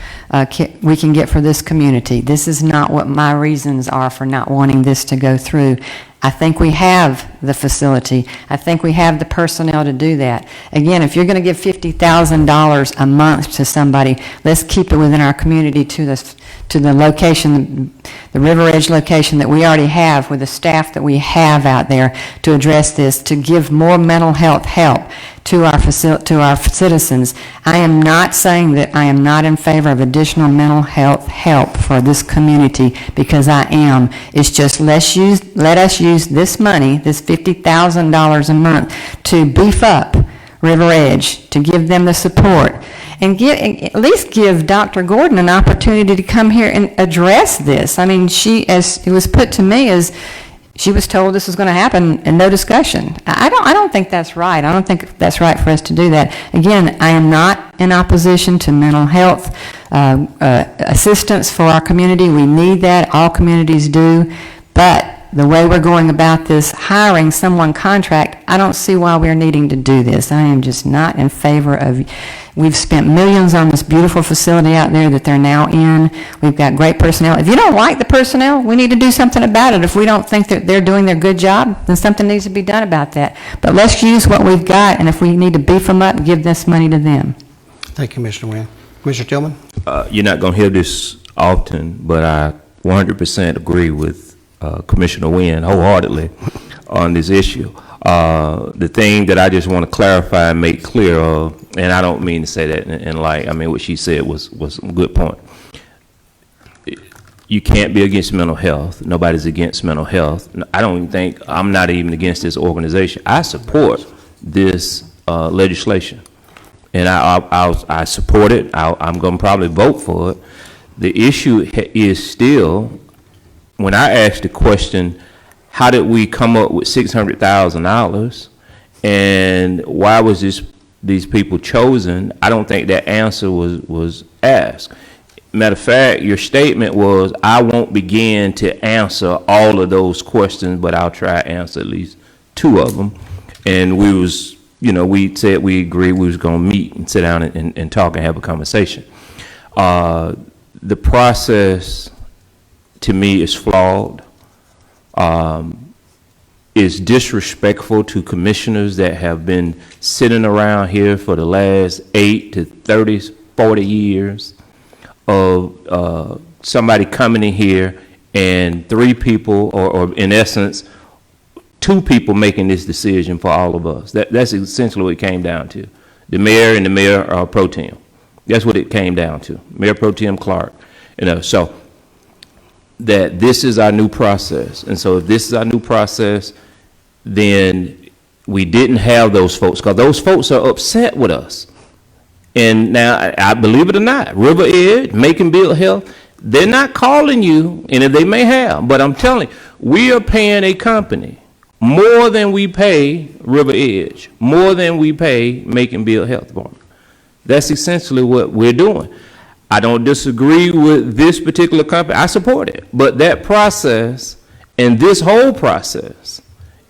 S11: we can get for this community. This is not what my reasons are for not wanting this to go through. I think we have the facility. I think we have the personnel to do that. Again, if you're going to give $50,000 a month to somebody, let's keep it within our community to the location, the River Edge location that we already have with the staff that we have out there to address this, to give more mental health help to our citizens. I am not saying that I am not in favor of additional mental health help for this community, because I am. It's just let us use this money, this $50,000 a month, to beef up River Edge, to give them the support, and at least give Dr. Gordon an opportunity to come here and address this. I mean, as it was put to me, as she was told this was going to happen and no discussion. I don't think that's right. I don't think that's right for us to do that. Again, I am not in opposition to mental health assistance for our community. We need that. All communities do. But the way we're going about this, hiring someone contract, I don't see why we're needing to do this. I am just not in favor of. We've spent millions on this beautiful facility out there that they're now in. We've got great personnel. If you don't like the personnel, we need to do something about it. If we don't think that they're doing their good job, then something needs to be done about that. But let's use what we've got, and if we need to beef them up, give this money to them.
S1: Thank you, Commissioner Wynn. Commissioner Tillman?
S12: You're not going to hear this often, but I 100% agree with Commissioner Wynn wholeheartedly on this issue. The thing that I just want to clarify and make clear of, and I don't mean to say that in light, I mean what she said was a good point. You can't be against mental health. Nobody's against mental health. I don't even think, I'm not even against this organization. I support this legislation, and I support it. I'm going to probably vote for it. The issue is still, when I asked the question, how did we come up with $600,000, and why was these people chosen? I don't think that answer was asked. Matter of fact, your statement was, I won't begin to answer all of those questions, but I'll try to answer at least 2 of them. And we said we agreed we was going to meet and sit down and talk and have a conversation. The process, to me, is flawed. Is disrespectful to commissioners that have been sitting around here for the last 8 to 30, 40 years of somebody coming in here and 3 people, or in essence, 2 people making this decision for all of us. That's essentially what it came down to. The mayor and the mayor pro tem. That's what it came down to. Mayor pro tem Clark. So that this is our new process. And so if this is our new process, then we didn't have those folks, because those folks are upset with us. And now, I believe it or not, River Edge, Macon-Bibb Health, they're not calling you, and if they may have, but I'm telling you, we are paying a company more than we pay River Edge, more than we pay Macon-Bibb Health Department. That's essentially what we're doing. I don't disagree with this particular company. I support it. But that process and this whole process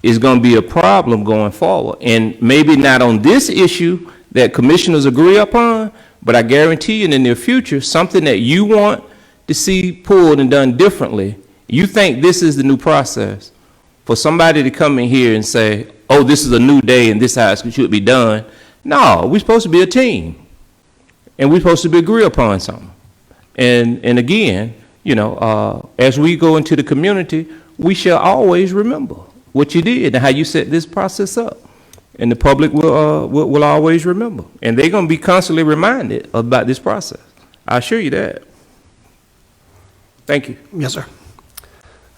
S12: is going to be a problem going forward. And maybe not on this issue that commissioners agree upon, but I guarantee you in the near future, something that you want to see pulled and done differently, you think this is the new process. For somebody to come in here and say, oh, this is a new day and this is how it should be done. No, we're supposed to be a team. And we're supposed to be agree upon something. And again, as we go into the community, we shall always remember what you did and how you set this process up. and the public will always remember. And they're going to be constantly reminded about this process. I assure you that. Thank you.
S1: Yes, sir.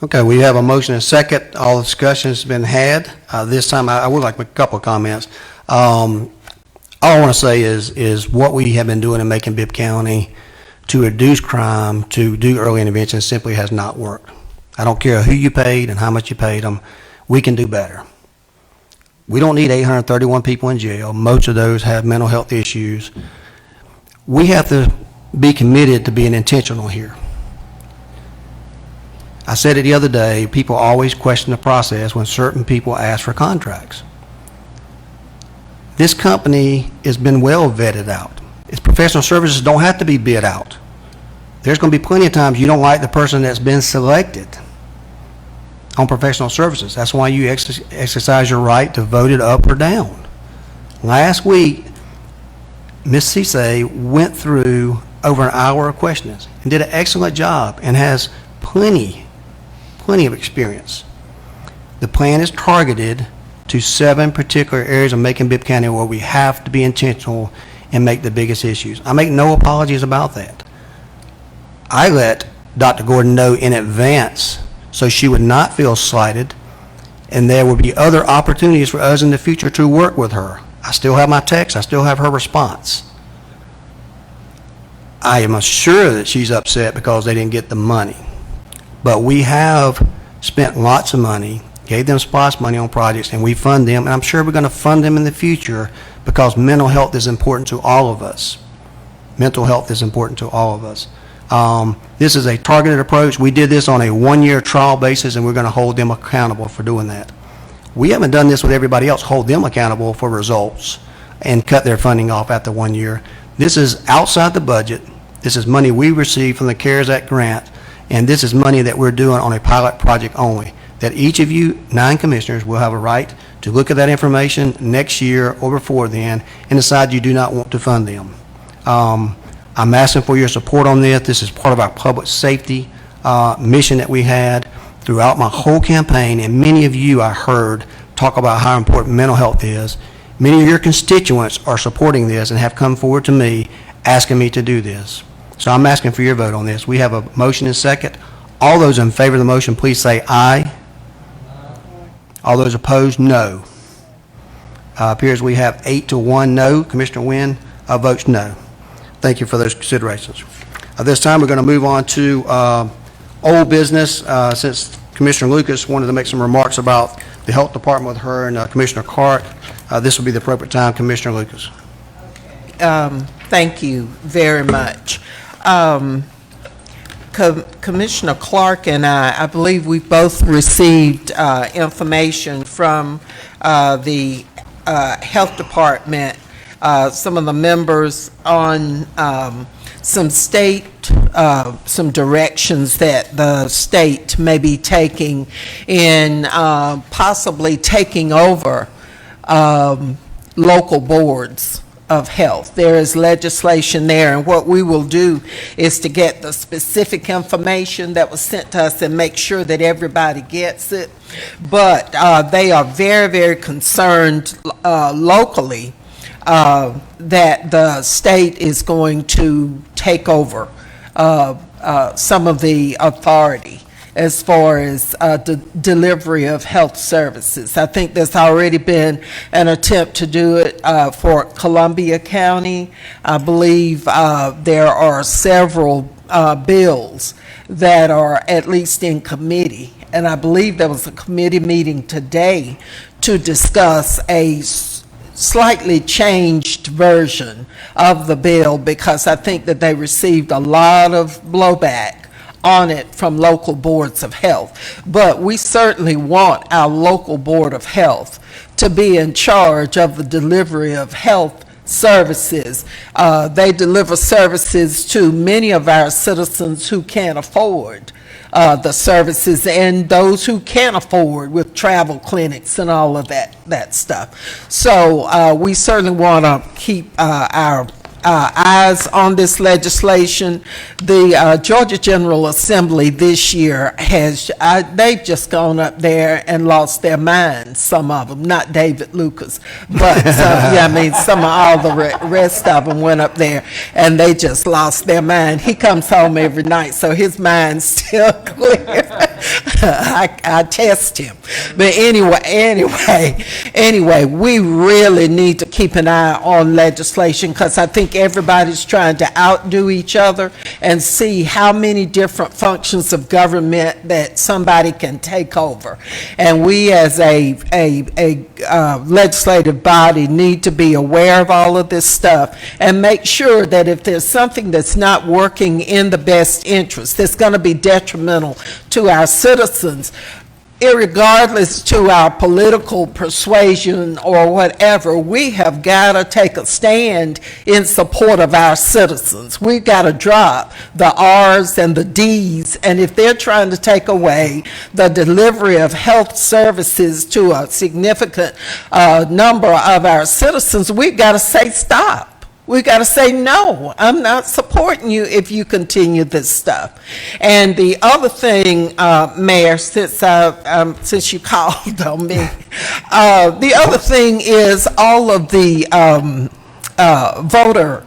S1: Okay, we have a motion and a second. All discussion has been had. This time, I would like to make a couple of comments. All I want to say is what we have been doing in Macon-Bibb County to reduce crime, to do early intervention simply has not worked. I don't care who you paid and how much you paid them. We can do better. We don't need 831 people in jail. Most of those have mental health issues. We have to be committed to being intentional here. I said it the other day, people always question the process when certain people ask for contracts. This company has been well vetted out. Its professional services don't have to be bid out. There's going to be plenty of times you don't like the person that's been selected on professional services. That's why you exercise your right to vote it up or down. Last week, Ms. Cisse went through over an hour of questions and did an excellent job and has plenty of experience. The plan is targeted to 7 particular areas of Macon-Bibb County where we have to be intentional and make the biggest issues. I make no apologies about that. I let Dr. Gordon know in advance so she would not feel slighted, and there would be other opportunities for us in the future to work with her. I still have my text. I still have her response. I am sure that she's upset because they didn't get the money. But we have spent lots of money, gave them SPOS money on projects, and we fund them, and I'm sure we're going to fund them in the future because mental health is important to all of us. Mental health is important to all of us. This is a targeted approach. We did this on a 1-year trial basis, and we're going to hold them accountable for doing that. We haven't done this with everybody else, hold them accountable for results and cut their funding off after 1 year. This is outside the budget. This is money we received from the CARES Act grant, and this is money that we're doing on a pilot project only, that each of you 9 commissioners will have a right to look at that information next year or before then and decide you do not want to fund them. I'm asking for your support on this. This is part of our public safety mission that we had throughout my whole campaign, and many of you I heard talk about how important mental health is. Many of your constituents are supporting this and have come forward to me asking me to do this. So I'm asking for your vote on this. We have a motion and second. All those in favor of the motion, please say aye. All those opposed, no. Appears we have 8-1 no. Commissioner Wynn votes no. Thank you for those considerations. This time we're going to move on to old business. Since Commissioner Lucas wanted to make some remarks about the health department with her and Commissioner Clark, this will be the appropriate time. Commissioner Lucas.
S2: Thank you very much. Commissioner Clark and I believe we both received information from the health department, some of the members on some directions that the state may be taking in possibly taking over local boards of health. There is legislation there, and what we will do is to get the specific information that was sent to us and make sure that everybody gets it. But they are very, very concerned locally that the state is going to take over some of the authority as far as the delivery of health services. I think there's already been an attempt to do it for Columbia County. I believe there are several bills that are at least in committee, and I believe there was a committee meeting today to discuss a slightly changed version of the bill, because I think that they received a lot of blowback on it from local boards of health. But we certainly want our local board of health to be in charge of the delivery of health services. They deliver services to many of our citizens who can't afford the services, and those who can't afford with travel clinics and all of that stuff. So we certainly want to keep our eyes on this legislation. The Georgia General Assembly this year has, they've just gone up there and lost their minds, some of them, not David Lucas, but yeah, I mean, some of all the rest of them went up there and they just lost their mind. He comes home every night, so his mind's still clear. I test him. But anyway, we really need to keep an eye on legislation because I think everybody's trying to outdo each other and see how many different functions of government that somebody can take over. And we as a legislative body need to be aware of all of this stuff and make sure that if there's something that's not working in the best interest, that's going to be detrimental to our citizens, irregardless to our political persuasion or whatever, we have got to take a stand in support of our citizens. We've got to drop the R's and the D's, and if they're trying to take away the delivery of health services to a significant number of our citizens, we've got to say stop. We got to say, no, I'm not supporting you if you continue this stuff. And the other thing, Mayor, since you called on me, the other thing is all of the voter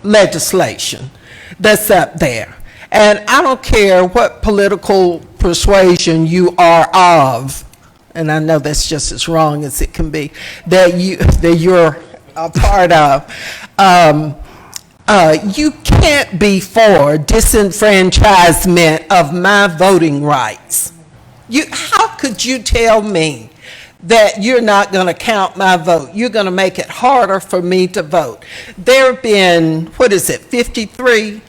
S2: legislation that's up there. And I don't care what political persuasion you are of, and I know that's just as wrong as it can be, that you're a part of. You can't be for disenfranchisement of my voting rights. How could you tell me that you're not going to count my vote? You're going to make it harder for me to vote. There have been, 53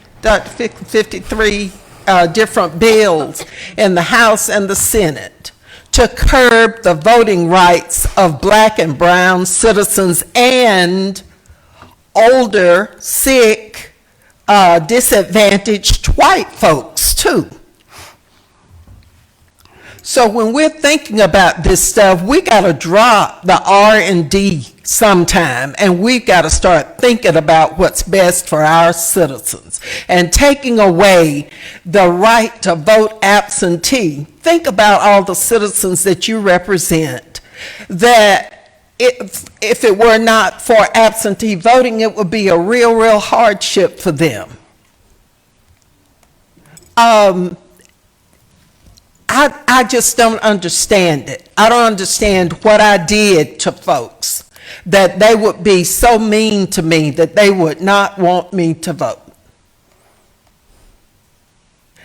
S2: different bills in the House and the Senate to curb the voting rights of black and brown citizens and older, sick, disadvantaged white folks too. So when we're thinking about this stuff, we got to drop the R&D sometime, and we've got to start thinking about what's best for our citizens. And taking away the right to vote absentee, think about all the citizens that you represent, that if it were not for absentee voting, it would be a real hardship for them. I just don't understand it. I don't understand what I did to folks that they would be so mean to me that they would not want me to vote.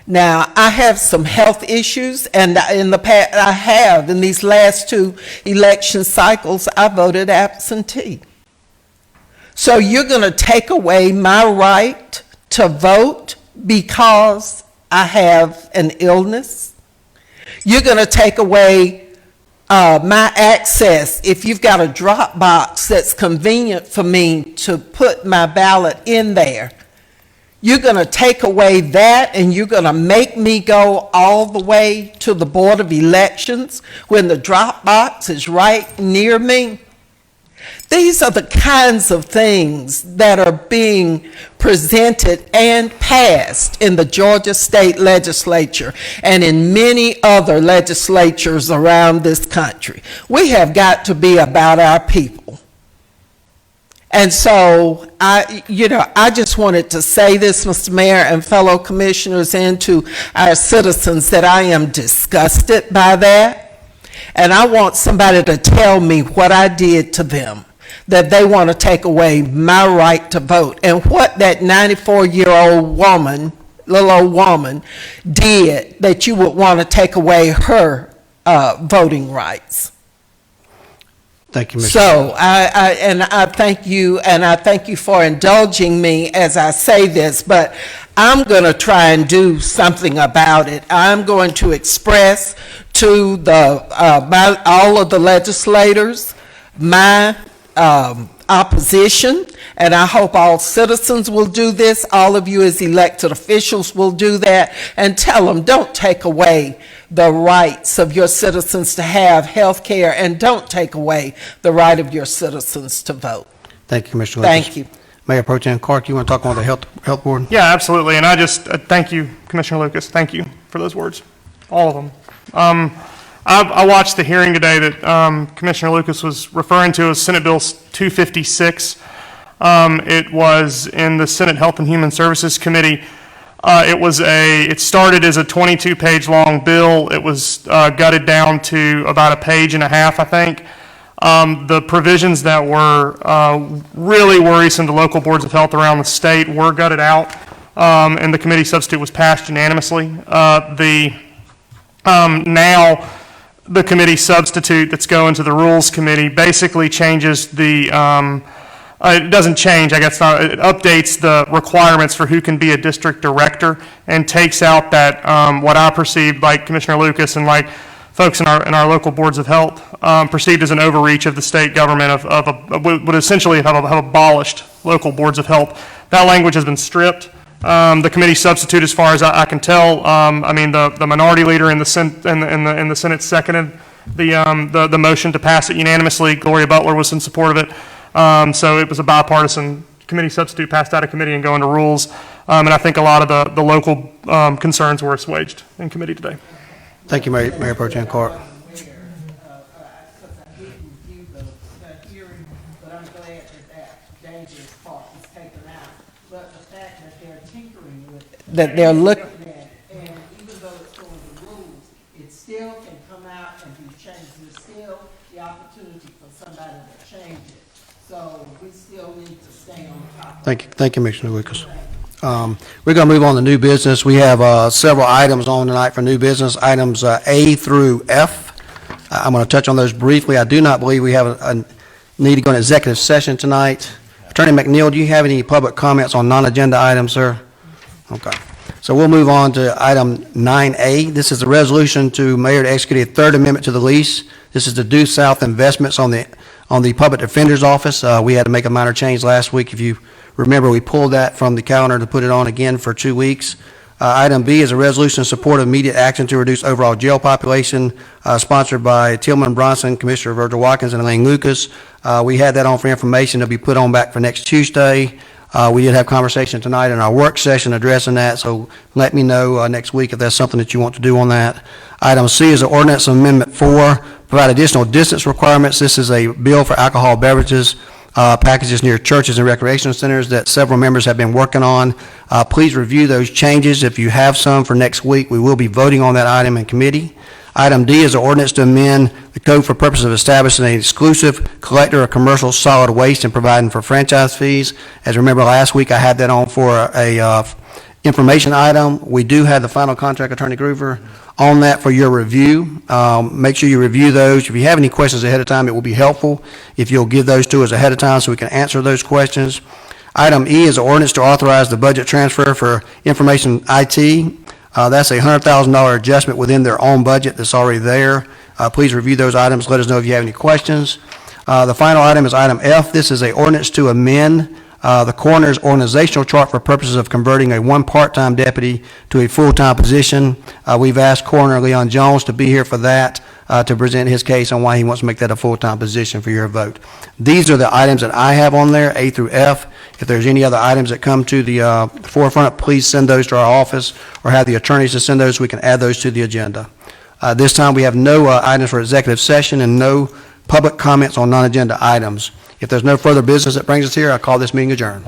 S2: Now, I have some health issues, and in the past, in these last 2 election cycles, I voted absentee. So you're going to take away my right to vote because I have an illness? You're going to take away my access if you've got a drop box that's convenient for me to put my ballot in there. You're going to take away that, and you're going to make me go all the way to the Board of Elections when the drop box is right near me. These are the kinds of things that are being presented and passed in the Georgia State Legislature and in many other legislatures around this country. We have got to be about our people. And so I just wanted to say this, Mr. Mayor and fellow commissioners, and to our citizens, that I am disgusted by that. And I want somebody to tell me what I did to them, that they want to take away my right to vote, and what that 94-year-old woman, little old woman, did that you would want to take away her voting rights.
S1: Thank you, Mr.
S2: So I thank you, and I thank you for indulging me as I say this, but I'm going to try and do something about it. I'm going to express to all of the legislators my opposition, and I hope all citizens will do this. All of you as elected officials will do that, and tell them, don't take away the rights of your citizens to have health care, and don't take away the right of your citizens to vote.
S1: Thank you, Mr.
S2: Thank you.
S1: Mayor Pro Tem Clark, you want to talk on the health board?
S3: Yeah, absolutely. And I just thank you, Commissioner Lucas. Thank you for those words, all of them. I watched the hearing today that Commissioner Lucas was referring to as Senate Bill 256. It was in the Senate Health and Human Services Committee. It started as a 22-page long bill. It was gutted down to about a page and a half, I think. The provisions that were really worrisome to local boards of health around the state were gutted out, and the committee substitute was passed unanimously. Now, the committee substitute that's going to the Rules Committee basically changes the, it doesn't change, I guess, it updates the requirements for who can be a district director and takes out that, what I perceived, like Commissioner Lucas and like folks in our local boards of health, perceived as an overreach of the state government would essentially have abolished local boards of health. That language has been stripped. The committee substitute, as far as I can tell, I mean, the minority leader in the Senate seconded the motion to pass it unanimously. Gloria Butler was in support of it. So it was a bipartisan committee substitute passed out of committee and going to rules. And I think a lot of the local concerns were assuaged in committee today.
S1: Thank you, Mayor Pro Tem Clark.
S2: That they're looking.
S14: And even though it's going to rules, it still can come out and be changed. There's still the opportunity for somebody to change it. So we still need to stay on top of it.
S1: Thank you, Commissioner Lucas. We're going to move on to new business. We have several items on tonight for new business, items A through F. I'm going to touch on those briefly. I do not believe we have a need to go into executive session tonight. Attorney McNeil, do you have any public comments on non-agenda items, sir? Okay. So we'll move on to item 9A. This is a resolution to mayor to execute a third amendment to the lease. This is the Due South Investments on the Public Defender's Office. We had to make a minor change last week. If you remember, we pulled that from the calendar to put it on again for 2 weeks. Item B is a resolution in support of immediate action to reduce overall jail population, sponsored by Tillman Bronson, Commissioner Virgil Watkins, and Elaine Lucas. We had that on for information to be put on back for next Tuesday. We did have conversation tonight in our work session addressing that, so let me know next week if that's something that you want to do on that. Item C is an ordinance amendment 4, provide additional distance requirements. This is a bill for alcohol beverages packages near churches and recreation centers that several members have been working on. Please review those changes if you have some for next week. We will be voting on that item in committee. Item D is an ordinance to amend the code for purpose of establishing an exclusive collector of commercial solid waste and providing for franchise fees. As you remember, last week I had that on for a information item. We do have the final contract, Attorney Groover, on that for your review. Make sure you review those. If you have any questions ahead of time, it will be helpful if you'll give those to us ahead of time so we can answer those questions. Item E is an ordinance to authorize the budget transfer for information IT. That's a $100,000 adjustment within their own budget that's already there. Please review those items. Let us know if you have any questions. The final item is item F. This is an ordinance to amend the coroner's organizational chart for purposes of converting one part-time deputy to a full-time position. We've asked Coroner Leon Jones to be here for that, to present his case on why he wants to make that a full-time position for your vote. These are the items that I have on there, A through F. If there's any other items that come to the forefront, please send those to our office or have the attorneys to send those so we can add those to the agenda. This time we have no items for executive session and no public comments on non-agenda items. If there's no further business that brings us here, I call this meeting adjourned.